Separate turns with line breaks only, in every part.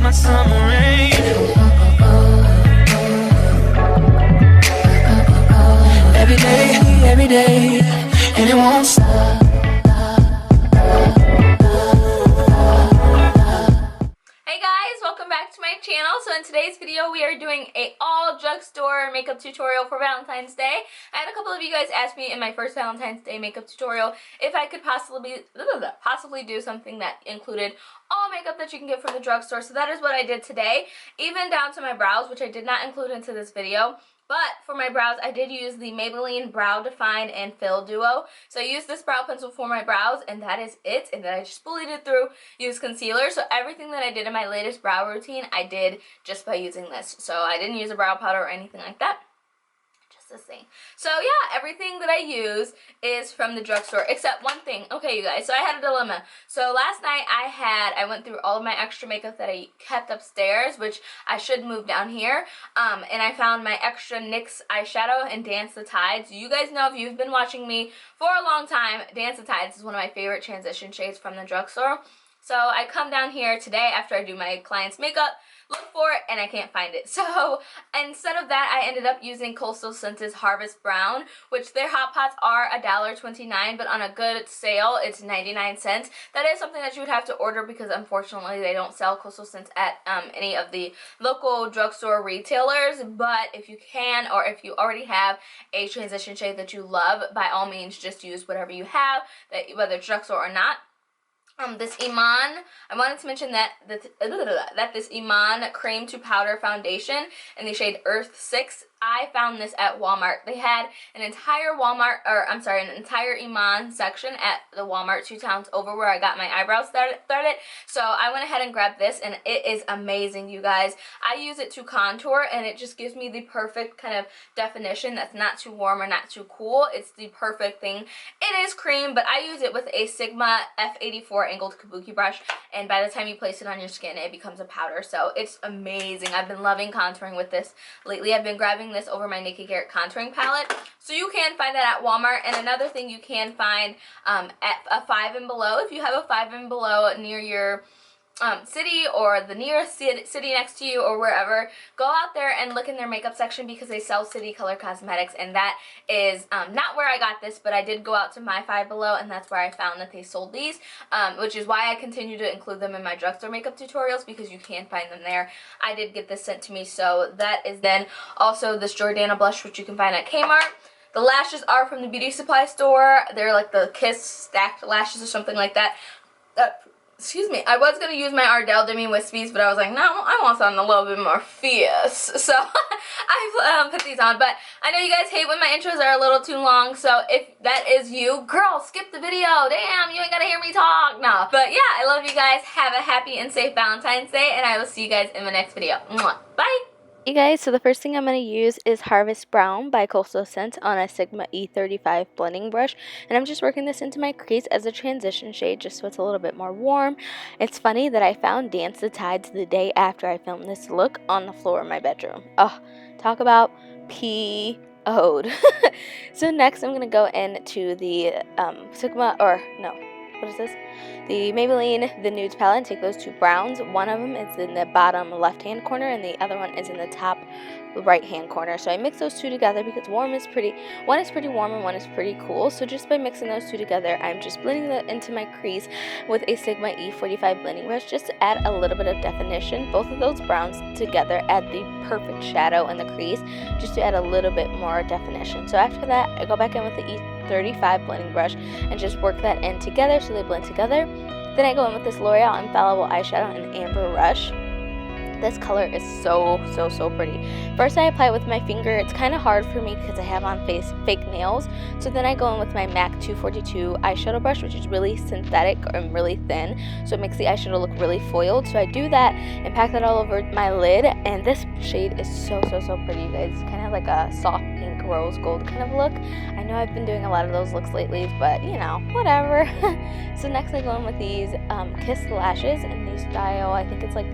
my summer rain. Every day, and it won't stop.
Hey guys, welcome back to my channel. So in today's video we are doing a all drugstore makeup tutorial for Valentine's Day. I had a couple of you guys ask me in my first Valentine's Day makeup tutorial if I could possibly do something that included all makeup that you can get from the drugstore. So that is what I did today, even down to my brows, which I did not include into this video. But for my brows, I did use the Maybelline Brow Define and Fill Duo. So I used this brow pencil for my brows, and that is it. And then I just bullied it through, used concealer. So everything that I did in my latest brow routine, I did just by using this. So I didn't use a brow powder or anything like that. This thing. So yeah, everything that I use is from the drugstore except one thing. Okay, you guys, so I had a dilemma. So last night I went through all of my extra makeup that I kept upstairs, which I should move down here, and I found my extra NYX eyeshadow and Dance the Tides. You guys know, if you've been watching me for a long time, Dance the Tides is one of my favorite transition shades from the drugstore. So I come down here today after I do my client's makeup, look for it, and I can't find it. So instead of that, I ended up using Coastal Scents' Harvest Brown, which their hot pots are $1.29, but on a good sale, it's 99 cents. That is something that you would have to order because unfortunately they don't sell Coastal Scents at any of the local drugstore retailers. But if you can, or if you already have a transition shade that you love, by all means just use whatever you have, whether it's drugstore or not. This Iman, I wanted to mention that this Iman Cream to Powder Foundation in the shade Earth 6, I found this at Walmart. They had an entire an entire Iman section at the Walmart 2 towns over where I got my eyebrows started. So I went ahead and grabbed this, and it is amazing, you guys. I use it to contour, and it just gives me the perfect kind of definition that's not too warm or not too cool. It's the perfect thing. It is cream, but I use it with a Sigma F84 angled kabuki brush, and by the time you place it on your skin, it becomes a powder. So it's amazing. I've been loving contouring with this lately. I've been grabbing this over my Naked Garrett contouring palette. So you can find that at Walmart. And another thing you can find at a 5 and Below. If you have a 5 and Below near your city, or the nearest city next to you, or wherever, go out there and look in their makeup section because they sell City Color Cosmetics, and that is not where I got this, but I did go out to my 5 Below, and that's where I found that they sold these, which is why I continue to include them in my drugstore makeup tutorials, because you can find them there. I did get this sent to me. So that is then also this Jordana blush, which you can find at Kmart. The lashes are from the beauty supply store. They're like the Kiss stacked lashes or something like that. Excuse me, I was going to use my Ardell Demi Wispies, but I was like, no, I want something a little bit more fierce. So I put these on, but I know you guys hate when my intros are a little too long, so if that is you, girl, skip the video. Damn, you ain't got to hear me talk. No. But yeah, I love you guys. Have a happy and safe Valentine's Day, and I will see you guys in the next video. Mwah. Bye.
Hey guys, so the first thing I'm going to use is Harvest Brown by Coastal Scents on a Sigma E35 blending brush, and I'm just working this into my crease as a transition shade just so it's a little bit more warm. It's funny that I found Dance the Tides the day after I filmed this look on the floor of my bedroom. Oh, talk about P.O.'d. So next I'm going to go into the the Maybelline, the Nudes palette, and take those 2 browns. One of them is in the bottom left-hand corner, and the other one is in the top right-hand corner. So I mix those 2 together because one is pretty warm and one is pretty cool. So just by mixing those 2 together, I'm just blending that into my crease with a Sigma E45 blending brush just to add a little bit of definition. Both of those browns together add the perfect shadow in the crease, just to add a little bit more definition. So after that, I go back in with the E35 blending brush and just work that in together so they blend together. Then I go in with this L'Oreal Infallible eyeshadow in Amber Rush. This color is so pretty. First I apply it with my finger. It's kind of hard for me because I have on fake nails. So then I go in with my MAC 242 eyeshadow brush, which is really synthetic and really thin. So it makes the eyeshadow look really foiled. So I do that and pack that all over my lid. And this shade is so pretty, you guys. It's kind of like a soft pink rose gold kind of look. I know I've been doing a lot of those looks lately, but you know, whatever. So next I go in with these Kiss lashes in the style, I think it's like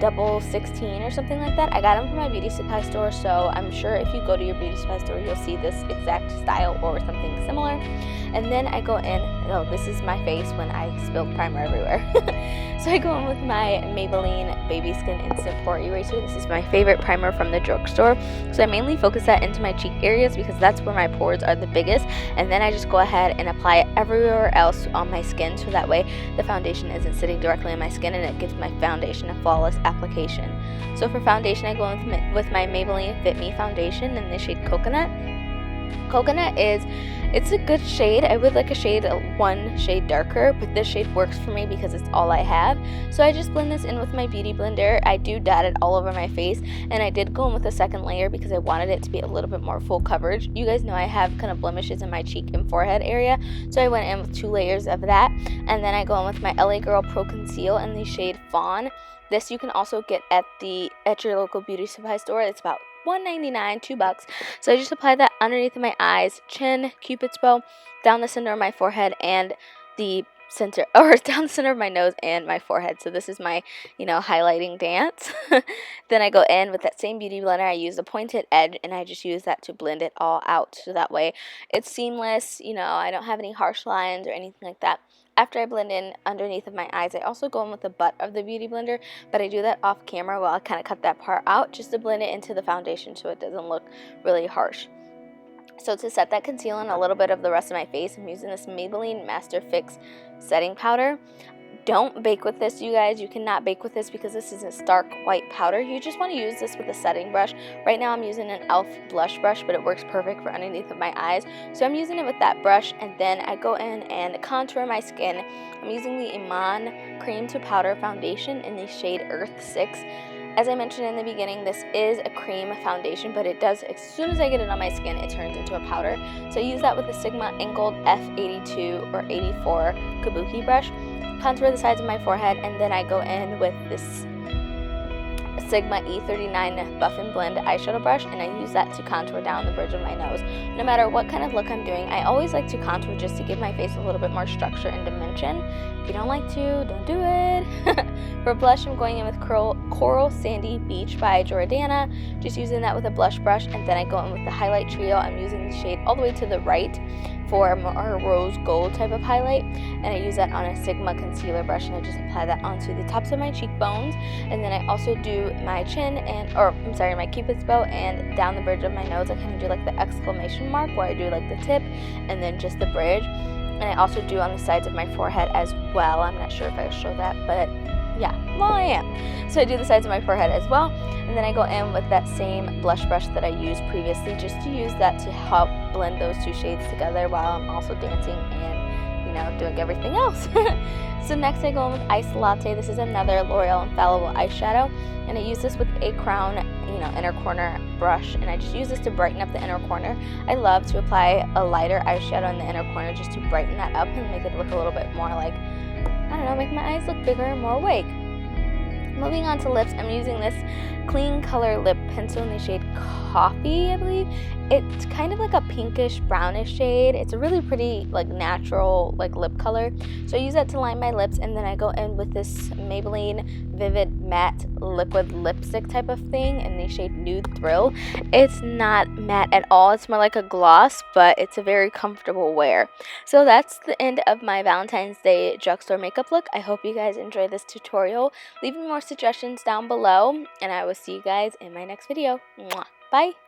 double 16 or something like that. I got them from my beauty supply store, so I'm sure if you go to your beauty supply store, you'll see this exact style or something similar. And then I go in oh, this is my face when I spilled primer everywhere. So I go in with my Maybelline Baby Skin Instant Pore Eraser. This is my favorite primer from the drugstore. So I mainly focus that into my cheek areas because that's where my pores are the biggest. And then I just go ahead and apply it everywhere else on my skin, so that way the foundation isn't sitting directly on my skin and it gives my foundation a flawless application. So for foundation, I go in with my Maybelline Fit Me foundation in the shade Coconut. Coconut it's a good shade. I would like a shade one shade darker, but this shade works for me because it's all I have. So I just blend this in with my beauty blender. I do dot it all over my face, and I did go in with a second layer because I wanted it to be a little bit more full coverage. You guys know I have kind of blemishes in my cheek and forehead area, so I went in with 2 layers of that, and then I go in with my LA Girl Pro Conceal in the shade Fawn. This you can also get at your local beauty supply store. It's about $1.99, $2. So I just apply that underneath of my eyes, chin, cupid's bow, down the center of my forehead, and the center, or down the center of my nose and my forehead. So this is my, highlighting dance. Then I go in with that same beauty blender. I use the pointed edge, and I just use that to blend it all out. So that way it's seamless. I don't have any harsh lines or anything like that. After I blend in underneath of my eyes, I also go in with the butt of the beauty blender, but I do that off camera while I kind of cut that part out just to blend it into the foundation so it doesn't look really harsh. So to set that concealer and a little bit of the rest of my face, I'm using this Maybelline Master Fix setting powder. Don't bake with this, you guys. You cannot bake with this because this is a stark white powder. You just want to use this with a setting brush. Right now I'm using an e.l.f. blush brush, but it works perfect for underneath of my eyes. So I'm using it with that brush, and then I go in and contour my skin. I'm using the Iman Cream to Powder Foundation in the shade Earth 6. As I mentioned in the beginning, this is a cream foundation, but it does, as soon as I get it on my skin, it turns into a powder. So I use that with the Sigma Angled F82 or 84 Kabuki brush. Contour the sides of my forehead, and then I go in with this Sigma E39 Buff and Blend eyeshadow brush, and I use that to contour down the bridge of my nose. No matter what kind of look I'm doing, I always like to contour just to give my face a little bit more structure and dimension. If you don't like to, don't do it. For blush, I'm going in with Coral Sandy Beach by Jordana, just using that with a blush brush, and then I go in with the highlight trio. I'm using the shade all the way to the right for a more rose gold type of highlight, and I use that on a Sigma concealer brush, and I just apply that onto the tops of my cheekbones. And then I also do my chin my cupid's bow, and down the bridge of my nose I kind of do like the exclamation mark where I do like the tip and then just the bridge. And I also do on the sides of my forehead as well. I'm not sure if I show that, but yeah, well, I am. So I do the sides of my forehead as well, and then I go in with that same blush brush that I used previously, just to use that to help blend those two shades together while I'm also dancing and doing everything else. So next I go in with Ice Latte. This is another L'Oreal Infallible eyeshadow, and I use this with a crown inner corner brush, and I just use this to brighten up the inner corner. I love to apply a lighter eyeshadow in the inner corner just to brighten that up and make it look a little bit more like, I don't know, make my eyes look bigger and more awake. Moving on to lips, I'm using this KleanColor lip pencil in the shade Coffee, I believe. It's kind of like a pinkish brownish shade. It's a really pretty natural lip color. So I use that to line my lips, and then I go in with this Maybelline Vivid Matte Liquid Lipstick type of thing in the shade Nude Thrill. It's not matte at all. It's more like a gloss, but it's a very comfortable wear. So that's the end of my Valentine's Day drugstore makeup look. I hope you guys enjoyed this tutorial. Leave me more suggestions down below, and I will see you guys in my next video. Mwah. Bye!